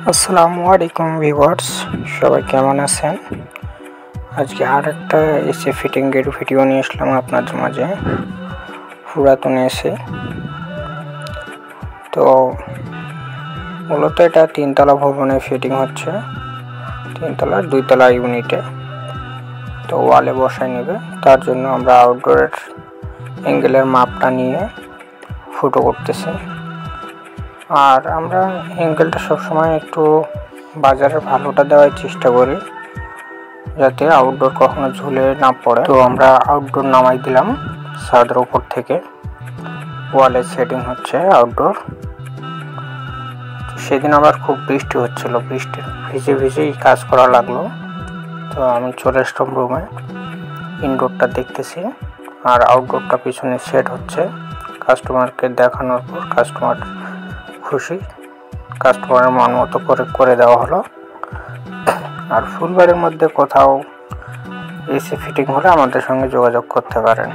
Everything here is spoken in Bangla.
আসসালামু আলাইকুম ভিউয়ার্স, সবাই কেমন আছেন? আজকে আরেকটা এসি ফিটিং এর ভিডিও নিয়ে আসলাম আপনাদের মাঝে। পুরাতন এসি। তো মূলত এটা তিনতলা ভবনে ফিটিং হচ্ছে, তিনতলার দুইতলা ইউনিটে। তো ওয়ালে বসাই নেবে, তার জন্য আমরা আউটডোরের অ্যাঙ্গেলের মাপটা নিয়ে ফুটো করতেছি। আর আমরা অ্যাঙ্গেলটা সবসময় একটু বাজারের ভালোটা দেওয়ার চেষ্টা করি, যাতে আউটডোর কখনো ঝুলে না পড়ে। তো আমরা আউটডোর নামাই দিলাম ছাদের উপর থেকে। ওয়ালে সেটিং হচ্ছে আউটডোর। সেদিন আবার খুব বৃষ্টি হচ্ছিল, বৃষ্টির ভিজেই কাজ করা লাগলো। তো আমি চলে আসলাম রুমে, ইনডোরটা দেখতেছি আর আউটডোরটা পিছনে সেট হচ্ছে। কাস্টমারকে দেখানোর পর কাস্টমার খুশি, কাস্টমারের মন মতো করে দেওয়া হলো। আর ফুলবাড়ির মধ্যে কোথাও এসি ফিটিং হলে আমাদের সঙ্গে যোগাযোগ করতে পারেন।